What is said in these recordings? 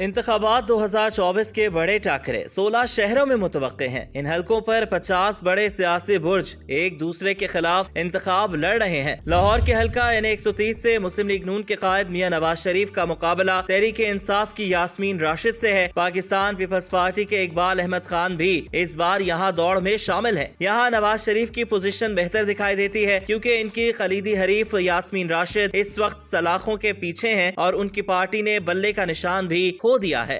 इंतखाबात 2024 के बड़े टाकरे 16 शहरों में मुतवक्के हैं। इन हलकों पर 50 बड़े सियासी बुर्ज एक दूसरे के खिलाफ इंतखाब लड़ रहे हैं। लाहौर के हलका NA 130 से मुस्लिम लीग नून के कायद मियां नवाज शरीफ का मुकाबला तहरीक इंसाफ की यास्मीन राशिद से है। पाकिस्तान पीपल्स पार्टी के इकबाल अहमद खान भी इस बार यहाँ दौड़ में शामिल है। यहाँ नवाज शरीफ की पोजीशन बेहतर दिखाई देती है क्योंकि इनकी कलीदी हरीफ यास्मीन राशिद इस वक्त सलाखों के पीछे हैं और उनकी पार्टी ने बल्ले का निशान भी खो दिया है।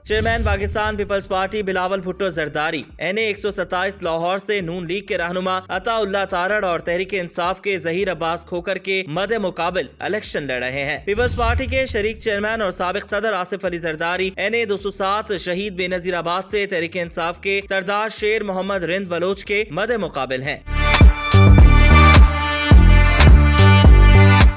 Chairman Pakistan peoples party Bilawal Bhutto Zardari NA 127 Lahore से नून लीग के रहनुमा अताउल्लाह तारड़ और तहरीक इंसाफ के जहीर अब्बास खोकर के मदे मुकाबिल इलेक्शन लड़ रहे हैं। पीपल्स पार्टी के शरीक चेयरमैन और साबिक सदर आसिफ अली जरदारी NA 207 शहीद बेनजीराबाद से तहरीक इंसाफ के सरदार शेर मोहम्मद रिंद बलोच के मदे मुकाबिल हैं।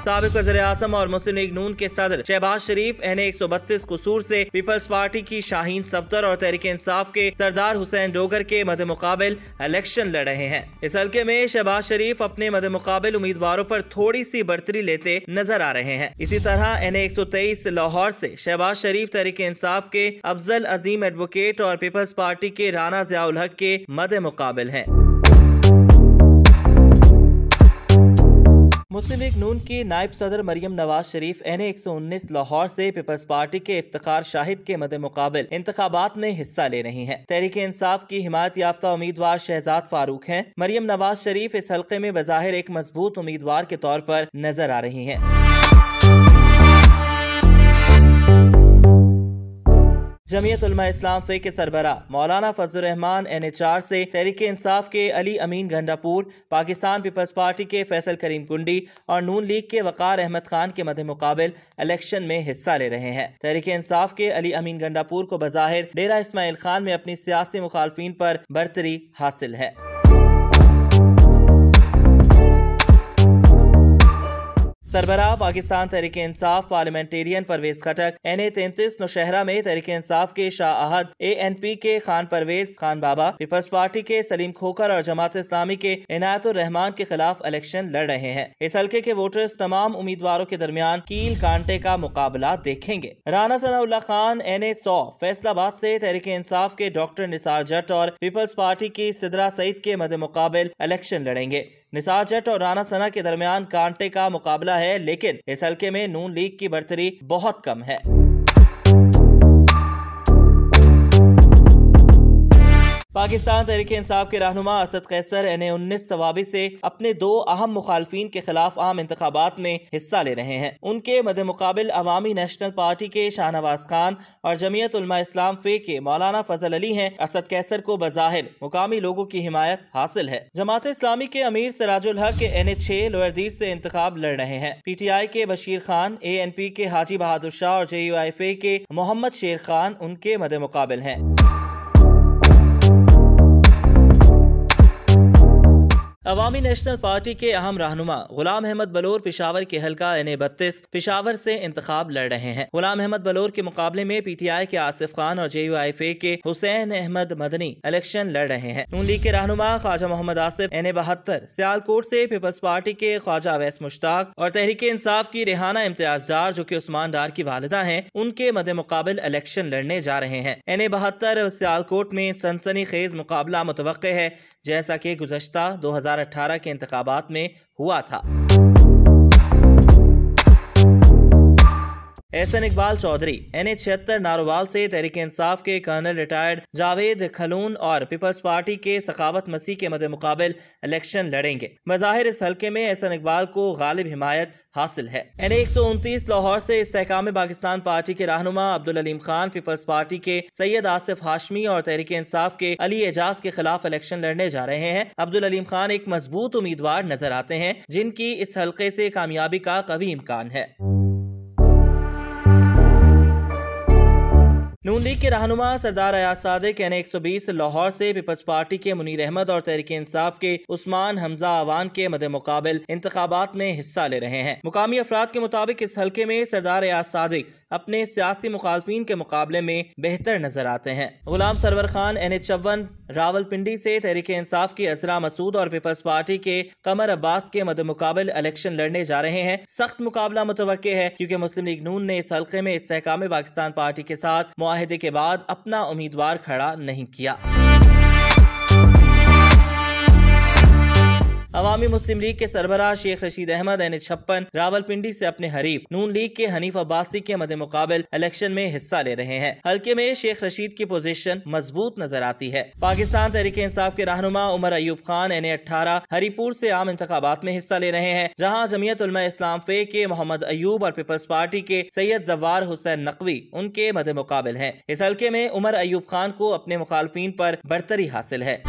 साबिक वज़ीर-ए-आज़म और मुस्लिम लीग नून के सदर शहबाज शरीफ NA 132 कसूर से पीपल्स पार्टी की शाहीन सफदर और तहरीक इंसाफ के सरदार हुसैन डोगर के मदे मुकाबिल इलेक्शन लड़ रहे हैं। इस हल्के में शहबाज शरीफ अपने मदे मुकाबिल उम्मीदवारों पर थोड़ी सी बढ़तरी लेते नजर आ रहे हैं। इसी तरह NA 123 लाहौर से शहबाज शरीफ तहरीक इंसाफ के अफजल अजीम एडवोकेट और पीपल्स पार्टी के राना ज़ियाउल हक के मदे मुकाबिल हैं। मुस्लिम लीग नून की नायब सदर मरियम नवाज शरीफ NA 119 लाहौर से पीपल्स पार्टी के इफ्तिखार शाहिद के मदे मुकाबिल इंतखाबात में हिस्सा ले रही हैं। तहरीक इंसाफ की हिमायत याफ्ता उम्मीदवार शहजाद फारूक हैं। मरियम नवाज शरीफ इस हल्के में बज़ाहिर एक मजबूत उम्मीदवार के तौर पर नजर आ रही हैं। जमीयत उलमा इस्लाम फे के सरबरा मौलाना फजलुर रहमान NA 4 से तहरीक इंसाफ के अली अमीन गंडापुर, पाकिस्तान पीपल्स पार्टी के फैसल करीम कुंडी और नून लीग के वकार अहमद खान के मध्य मुकाबिल इलेक्शन में हिस्सा ले रहे हैं। तहरीक इंसाफ के अली अमीन गंडापुर को बज़ाहिर डेरा इस्माइल खान में अपनी सियासी मुखालफिन पर बढ़तरी हासिल है। सरबराह पाकिस्तान तहरीक इंसाफ पार्लियामेंटेरियन परवेज खटक NA 33 नौशहरा में तहरीक इंसाफ के शाह अहद, ANP के खान परवेज खान बाबा, पीपल्स पार्टी के सलीम खोखर और जमात इस्लामी के इनायतुर रहमान के खिलाफ इलेक्शन लड़ रहे हैं। इस हल्के के वोटर्स तमाम उम्मीदवारों के दरमियान कील कांटे का मुकाबला देखेंगे। राना सनाउल्लाह खान NA 100 फैसलाबाद से तहरीक इंसाफ के डॉक्टर निसार जट और पीपल्स पार्टी की सिदरा सईद के मध्य मुकाबिल इलेक्शन लड़ेंगे। निसार जट और राना सना के दरमियान कांटे का मुकाबला है, लेकिन इस हल्के में नून लीग की बढ़तरी बहुत कम है। पाकिस्तान तहरीक इंसाफ के रहनुमा असद कैसर NA 19 सवाबी से अपने दो अहम मुखालफिन के खिलाफ आम इंतखाबात में हिस्सा ले रहे हैं। उनके मदे मुकाबिल अवामी नेशनल पार्टी के शाहनवाज खान और जमीयत उलमा इस्लाम फे के मौलाना फजल अली हैं। असद कैसर को बज़ाहिर मुकामी लोगों की हिमायत हासिल है। जमात इस्लामी के अमीर सिराजुल हक के NA 6 लोअर दीर से इंतखाब लड़ रहे हैं। PTI के बशीर खान, ANP के हाजी बहादुर शाह और JUIFA के मोहम्मद शेर खान उनके मदे मुकाबिल हैं। अवामी नेशनल पार्टी के अहम रहनुमा गुलाम अहमद बलोर पेशावर के हल्का NA 32 पेशावर से इंतखाब लड़ रहे हैं। गुलाम अहमद बलोर के मुकाबले में PTI के आसिफ खान और JUIFA के हुसैन अहमद मदनी इलेक्शन लड़ रहे हैं। नून लीग के रहनुमा ख्वाजा मोहम्मद आसिफ NA 72 सियालकोट से पीपल्स पार्टी के ख्वाजा अवैस मुश्ताक और तहरीक इंसाफ की रेहाना इम्तियाज डार जो कि उस्मान डार की वालिदा हैं, उनके मदे मुकाबिल इलेक्शन लड़ने जा रहे हैं। NA 72 सियालकोट में सनसनीखेज मुकाबला मुतवक्के है, जैसा कि गुज़श्ता 2018 के इंतखाबात में हुआ था। एहसन इकबाल चौधरी NA 76 नारोवाल से तहरीक इंसाफ के कर्नल रिटायर्ड जावेद खलून और पीपल्स पार्टी के सखावत मसीह के मदे मुकाबिल इलेक्शन लड़ेंगे। बज़ाहिर इस हल्के में एहसन इकबाल को गालिब हिमायत हासिल है। NA 129 लाहौर से इस्तेहकाम पाकिस्तान पार्टी के रहनुमा अब्दुल अलीम खान पीपल्स पार्टी के सैयद आसिफ हाशमी और तहरीक इंसाफ के अली एजाज के खिलाफ इलेक्शन लड़ने जा रहे हैं। अब्दुल अलीम खान एक मजबूत उम्मीदवार नजर आते हैं, जिनकी इस हल्के से कामयाबी का कवी इम्कान है। नून लीग के रहनुमा सरदार अयाज सादिक NA 120 लाहौर से पीपल्स पार्टी के मुनीर अहमद और तहरीक इंसाफ के उस्मान हमजा अवान के मद्दे मुकाबिल इंतखाबात में हिस्सा ले रहे हैं। मुकामी अफराद के मुताबिक इस हल्के में सरदार अयाज सादिक अपने सियासी मुखालफिन के मुकाबले में बेहतर नजर आते हैं। गुलाम सरवर खान NA 54 रावलपिंडी से तहरीक इंसाफ की अजरा मसूद और पीपल्स पार्टी के कमर अब्बास के मद्दे मुकाबिल इलेक्शन लड़ने जा रहे हैं। सख्त मुकाबला मुतवक्के है क्योंकि मुस्लिम लीग नून ने इस हल्के में इस्तेहकाम पाकिस्तान पार्टी के साथ मुआहदे के बाद अपना उम्मीदवार खड़ा नहीं किया। अवामी मुस्लिम लीग के सरबराह शेख रशीद अहमद NA 56 रावलपिंडी से अपने हरीफ नून लीग के हनीफ अब्बासी के मद्दे मुकाबिल इलेक्शन में हिस्सा ले रहे हैं। हल्के में शेख रशीद की पोजीशन मजबूत नजर आती है। पाकिस्तान तहरीक इंसाफ के रहनुमा उमर अयूब खान NA 18 हरीपुर से आम इंतखाबात में हिस्सा ले रहे हैं, जहाँ जमीयत उलमा इस्लाम फे के मोहम्मद अयूब और पीपल्स पार्टी के सैयद जवार हुसैन नकवी उनके मद्दे मुकाबिल हैं। इस हल्के में उमर अयूब खान को अपने मुखालफिन पर बरतरी हासिल है।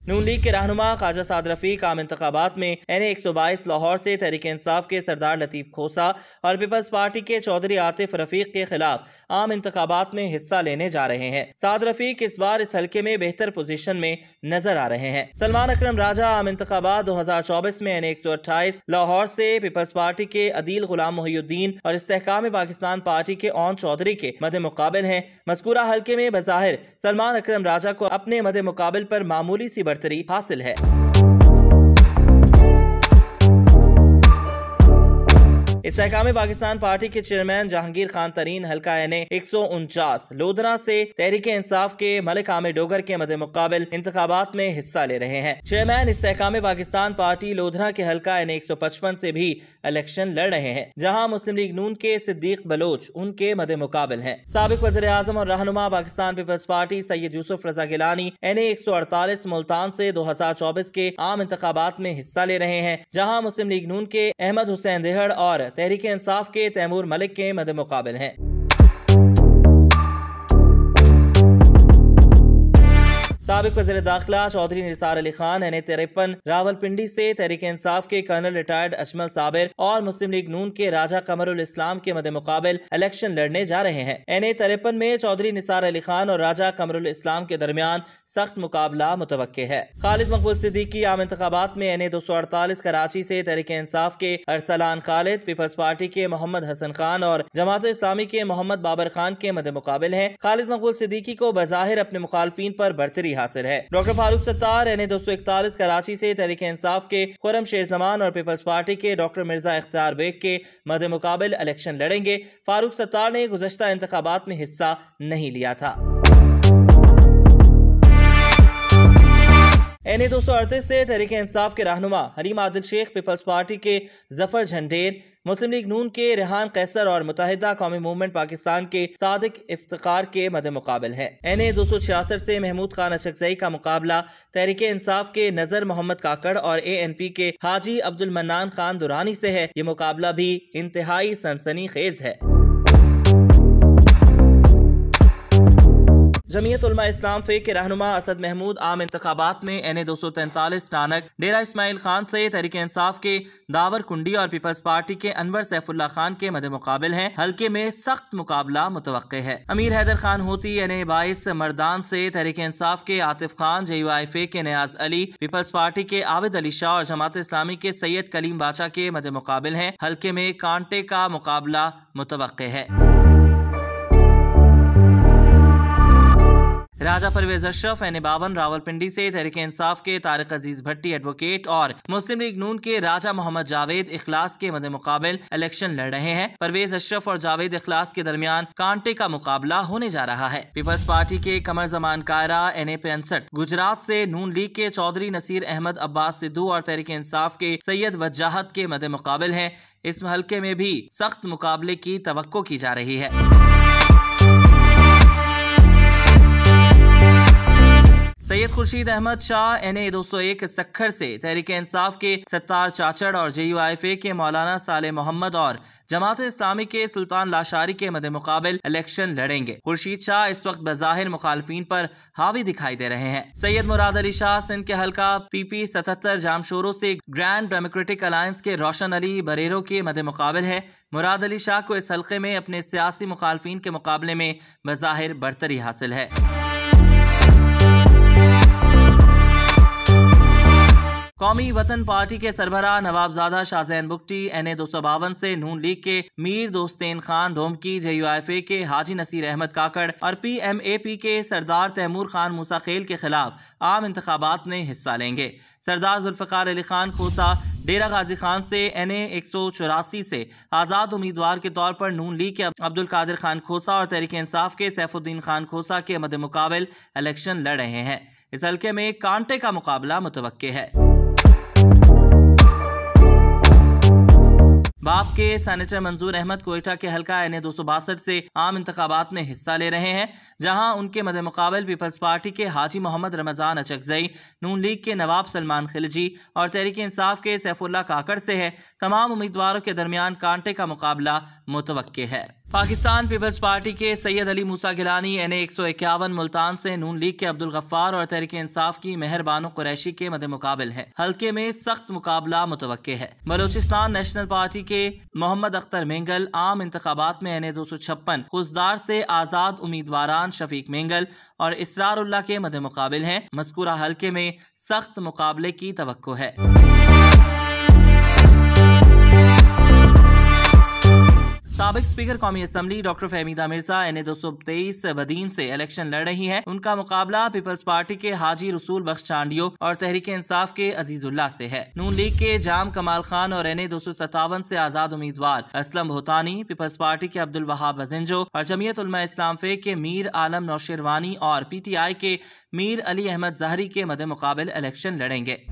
नून लीग के रहनुमा ख्वाजा साद रफीक आम इंतखाबात में NA 122 लाहौर से तहरीक इंसाफ के सरदार लतीफ खोसा और पीपल्स पार्टी के चौधरी आतिफ रफीक के खिलाफ आम इंतखाबात में हिस्सा लेने जा रहे हैं। साद रफीक इस बार इस हल्के में बेहतर पोजीशन में नजर आ रहे हैं। सलमान अकरम राजा आम इंतखाबात 2024 में NA 128 लाहौर से पीपल्स पार्टी के अदील गुलाम मोहिउद्दीन और इस्तेहकाम पाकिस्तान पार्टी के ओन चौधरी के मद्दे मुकाबिल हैं। मज़कूरा हल्के में बज़ाहिर सलमान अकरम राजा को अपने मद्दे मुकाबिल पर मामूली सी बरतरी हासिल है। इस्तेहकाम पाकिस्तान पार्टी के चेयरमैन जहांगीर खान तरीन हल्का NA 149 लोधरा से तहरीक इंसाफ के मलिक आमिर डोगर के मद्दे मुकाबिल इंतखाबात में हिस्सा ले रहे हैं। चेयरमैन इस्तेहकाम पाकिस्तान पार्टी लोधरा के हल्का NA 155 से भी इलेक्शन लड़ रहे हैं, जहां मुस्लिम लीग नून के सिद्दीक बलोच उनके मद्दे मुकाबिल हैं। साबिक वज़ीर आज़म और रहनुमा पाकिस्तान पीपल्स पार्टी सैयद यूसुफ रजा गिलानी NA 148 मुल्तान से 2024 के आम इंतखाबात में हिस्सा ले रहे हैं, जहाँ मुस्लिम लीग नून के अहमद हुसैन देहड़ और तहरीक इंसाफ के तैमूर मलिक के मद्दे मुकाबिल हैं। साबिक वज़ीर दाखिला चौधरी निसार अली खान NA 53 रावलपिंडी से तहरीक इंसाफ के कर्नल रिटायर्ड अजमल साबिर और मुस्लिम लीग नून के राजा कमरुल इस्लाम के मद्दे मुकाबिल इलेक्शन लड़ने जा रहे हैं। NA 53 में चौधरी निसार अली खान और राजा कमरुल इस्लाम के दरमियान सख्त मुकाबला मुतवक्के है। खालिद मकबूल सिद्दीकी आम इंतखाबात में NA 248 कराची से तहरीक इंसाफ के अरसलान खालिद, पीपल्स पार्टी के मोहम्मद हसन खान और जमात इस्लामी के मोहम्मद बाबर खान के मद्दे मुकाबिल हैं। खालिद मकबूल सिद्दीकी को बज़ाहिर अपने मुखालफिन पर बरतरी हासिल है। डॉक्टर फारूक सत्तार NA 241 कराची से तहरीक इंसाफ के खुरम शेर जमान और पीपल्स पार्टी के डॉक्टर मिर्जा इख्तियार बेग के मद्दे मुकाबिल इलेक्शन लड़ेंगे। फारूक सत्तार ने गुज़श्ता इंतखाबात में हिस्सा नहीं लिया था। NA 238 से तहरीक इंसाफ के रहनुमा हलीम आदिल शेख, पीपल्स पार्टी के जफर झंडेर, मुस्लिम लीग नून के रेहान कैसर और मुत्तहिदा कौमी मूवमेंट पाकिस्तान के सादिक इफ्तिखार के मद्दे मुकाबिल है। NA 266 से महमूद खान अचकजई का मुकाबला तहरीक इंसाफ के नजर मोहम्मद काकड़ और ANP के हाजी अब्दुल मन्नान खान दुरानी से है। ये मुकाबला भी इंतहाई सनसनीखेज है। जमीयत उलमा इस्लाम फे के रहनुमा असद महमूद आम इंतखाबात में NA 243 टानक डेरा इस्माइल खान से तहरीक इंसाफ के दावर कुंडी और पीपल्स पार्टी के अनवर सैफुल्ला खान के मद्दे मुकाबिल हैं। हल्के में सख्त मुकाबला मुतवक्के है। अमीर हैदर खान होती NA 22 मर्दान से तहरीक इंसाफ के आतिफ खान, JUIFA के नियाज अली, पीपल्स पार्टी के आबिद अली शाह और जमात इस्लामी के सैयद कलीम बाचा के मद्दे मुकाबिल हैं। हल्के में कांटे का मुकाबला मुतवक्के है। राजा परवेज अशरफ NA 52 रावलपिंडी से तहरीक इंसाफ के तारिक अजीज भट्टी एडवोकेट और मुस्लिम लीग नून के राजा मोहम्मद जावेद इखलास के मद्दे मुकाबिल इलेक्शन लड़ रहे हैं। परवेज अशरफ और जावेद इखलास के दरमियान कांटे का मुकाबला होने जा रहा है। पीपल्स पार्टी के कमर जमान कायरा NA 65 गुजरात से नून लीग के चौधरी नसीर अहमद अब्बास सिद्धू और तहरीक इंसाफ के सैयद वजाहत के मद्दे मुकाबिल हैं। इस हल्के में भी सख्त मुकाबले की तवक्को की जा रही है। सैयद खुर्शीद अहमद शाह NA 201 सक्खर से तहरीक इंसाफ के सत्तार चाचड़ और JUIFA के मौलाना साले मोहम्मद और जमात इस्लामी के सुल्तान लाशारी के मद्दे मुकाबिल इलेक्शन लड़ेंगे। खुर्शीद शाह इस वक्त बज़ाहिर मुखालफीन पर हावी दिखाई दे रहे हैं। सैयद मुराद अली शाह सिंध के हल्का PP 77 जामशोरों से ग्रैंड डेमोक्रेटिक अलायंस के रोशन अली बरेरो के मद्दे मुकाबिल है। मुराद अली शाह को इस हल्के में अपने सियासी मुखालफीन के मुकाबले में बज़ाहिर बरतरी हासिल है। कौमी वतन पार्टी के सरबराह नवाबजादा शाहजैन बुगटी NA 252 से नून लीग के मीर दोस्तेन खान ढोमकी, JUIFA के हाजी नसीर अहमद काकड़ और PMAP के सरदार तैमूर खान मूसाखेल के खिलाफ आम इंतखाबात में हिस्सा लेंगे। सरदार जुल्फकार अली खान खोसा डेरा गाजी खान से NA 184 से आज़ाद उम्मीदवार के तौर पर नून लीग के अब्दुल कादिर खान खोसा और तहरीक इंसाफ के सैफुद्दीन खान खोसा के मद्दे मुकाबिल इलेक्शन लड़ रहे हैं। इस हल्के में कांटे का मुकाबला मुतवक्के है। बाप के सेनेटर मंजूर अहमद कोयटा के हल्का NA 262 से आम इंतखाबात में हिस्सा ले रहे हैं, जहां उनके मद्दे मुकाबल पीपल्स पार्टी के हाजी मोहम्मद रमजान अचकजई, नून लीग के नवाब सलमान खिलजी और तहरीक इंसाफ के सैफुल्ला काकड़ से है। तमाम उम्मीदवारों के दरमियान कांटे का मुकाबला मुतवक्के है। पाकिस्तान पीपल्स पार्टी के सैयद अली मूसा गिलानी NA 151 मुल्तान से नून लीग के अब्दुल गफ्फार और तहरीक इंसाफ की मेहर बानो कुरैशी के मद्दे मुकाबिल है। हल्के में सख्त मुकाबला मुतवक्के है। बलोचिस्तान नेशनल पार्टी के मोहम्मद अख्तर मेंगल आम इंतखाबात में NA 256 खुजदार से आजाद उम्मीदवारान शफीक मेंगल और इसरारुल्लाह के मद्दे मुकाबिल हैं। मज़कूरा हल्के में सख्त मुकाबले की तवक्को है। साबिक स्पीकर कौमी assembly doctor Fahmida Mirza NA 223 Badin से इलेक्शन लड़ रही हैं। उनका मुकाबला पीपल्स पार्टी के हाजी रसूल बख्श चांडियो और तहरीक इंसाफ के अजीजुल्लाह से है। नून लीग के जाम कमाल खान और NA 257 से आजाद उम्मीदवार असलम भोतानी, पीपल्स पार्टी के अब्दुल वहाब बजिंजो और जमीयत उलमा इस्लाम फे के मीर आलम नौशेरवानी और PTI के मीर अली अहमद जहरी के मद्दे मुकाबिल इलेक्शन लड़ेंगे।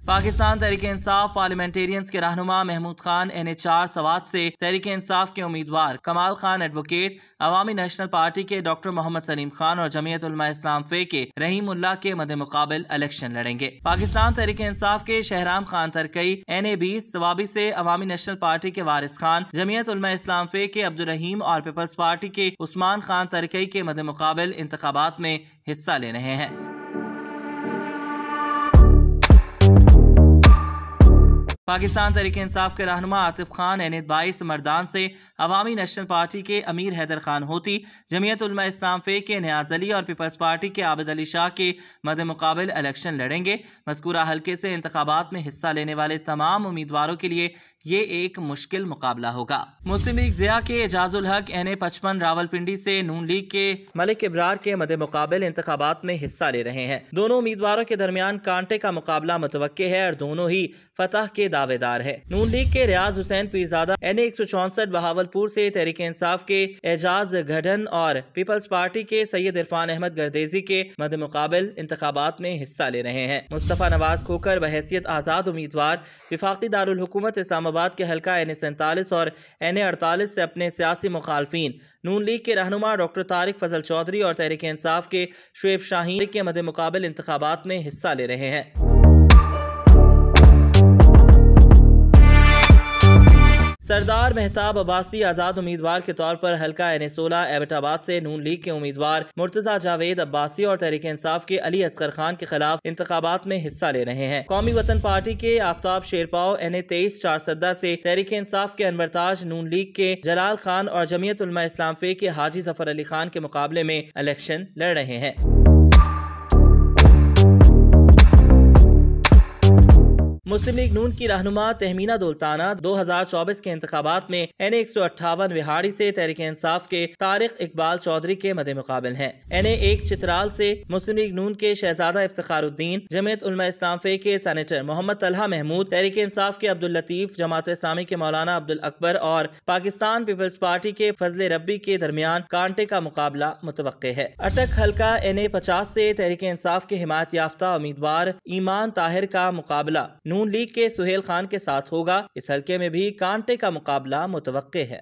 पाकिस्तान तहरीक इंसाफ पार्लियामेंटेरियंस के रहनुमा महमूद खान NA 4 सवात से तहरीक इंसाफ के उम्मीदवार कमाल खान एडवोकेट, अवामी नेशनल पार्टी के डॉक्टर मोहम्मद सलीम खान और जमीयत उलमा इस्लाम फे के रहीमुल्लाह के मद्दे मुकाबिल इलेक्शन लड़ेंगे। पाकिस्तान तहरीक इंसाफ के शहराम खान तरकई NA 20 सवाबी से अवामी नेशनल पार्टी के वारिस खान, जमीयत उलमा इस्लाम फे के अब्दुल रहीम और पीपल्स पार्टी के उस्मान खान तरकई के मद्दे मुकाबिल इंतखाबात में हिस्सा ले रहे हैं। पाकिस्तान तहरीक इंसाफ के रहनुमा आतिफ खान NA 22 मर्दान से अवामी नेशनल पार्टी के अमीर हैदर खान होती, जमीयत उलमा इस्लाम फे के नियाज अली और पीपल्स पार्टी के आबिद अली शाह के मद्दे मुकाबिल इलेक्शन लड़ेंगे। मज़कूरा हल्के से इंतखाबात में हिस्सा लेने वाले तमाम उम्मीदवारों के लिए ये एक मुश्किल मुकाबला होगा। मुस्लिम लीग ज़िया के एजाजुल हक NA 55 रावलपिंडी से नून लीग के मलिक इब्रार के मद्दे मुकाबिल इंतखाबात में हिस्सा ले रहे हैं। दोनों उम्मीदवारों के दरमियान कांटे का मुकाबला मुतवक्के है और दोनों ही फतह के दावेदार है। नून लीग के रियाज हुसैन पीरजादा NA 164 बहावलपुर से तहरीक इंसाफ के एजाज गढ़न और पीपल्स पार्टी के सैयद इरफान अहमद गर्देजी के मद्दे मुकाबिल इंतखाबात में हिस्सा ले रहे हैं। मुस्तफा नवाज खोकर बहैसियत आजाद उम्मीदवार विफाकी दारुल हुकूमत इस्लामाबाद के हल्का NA 47 और NA 48 से अपने सियासी मुखालफीन नून लीग के रहनुमा डॉक्टर तारिक फजल चौधरी और तहरीक इंसाफ के शुएब शाहीन के मद्दे मुकाबिल इंतखाबात में हिस्सा ले रहे हैं। सरदार मेहताब अब्बासी आजाद उम्मीदवार के तौर पर हल्का NA 16 एबटाबाद से नून लीग के उम्मीदवार मुर्तजा जावेद अब्बासी और तहरीक इंसाफ के अली असगर खान के खिलाफ इंतखाबात में हिस्सा ले रहे हैं। कौमी वतन पार्टी के आफ्ताब शेरपाव NA 23 चारसद्दा से तहरीक इंसाफ के अनवर ताज, नून लीग के जलाल खान और जमीयत उलमा इस्लाम फे के हाजी जफर अली खान के मुकाबले में इलेक्शन लड़ रहे हैं। मुस्लिम लीग नून की रहनुमा तहमीना दुल्ताना 2024 के इंतखाबात में NA 158 विहाड़ी से तहरीक इंसाफ के तारिक इकबाल चौधरी के मद्दे मुकाबिल हैं। NA 1 चित्राल से मुस्लिम लीग नून के शहजादा इफ्तिखारुद्दीन, जमीयत उलमा इस्लाम फे के सेनेटर मोहम्मद तलहा महमूद, तहरीक इंसाफ के अब्दुल लतीफ, जमात इस्लामी के मौलाना अब्दुल अकबर और पाकिस्तान पीपल्स पार्टी के फजले रब्बी के दरमियान कांटे का मुकाबला मुतवक्के है। अटक हल्का NA 50 से तहरीक इंसाफ के हिमायत याफ्ता उम्मीदवार ईमान ताहिर का मुकाबला नून लीग के सुहेल खान के साथ होगा। इस हल्के में भी कांटे का मुकाबला मुतवक्के है।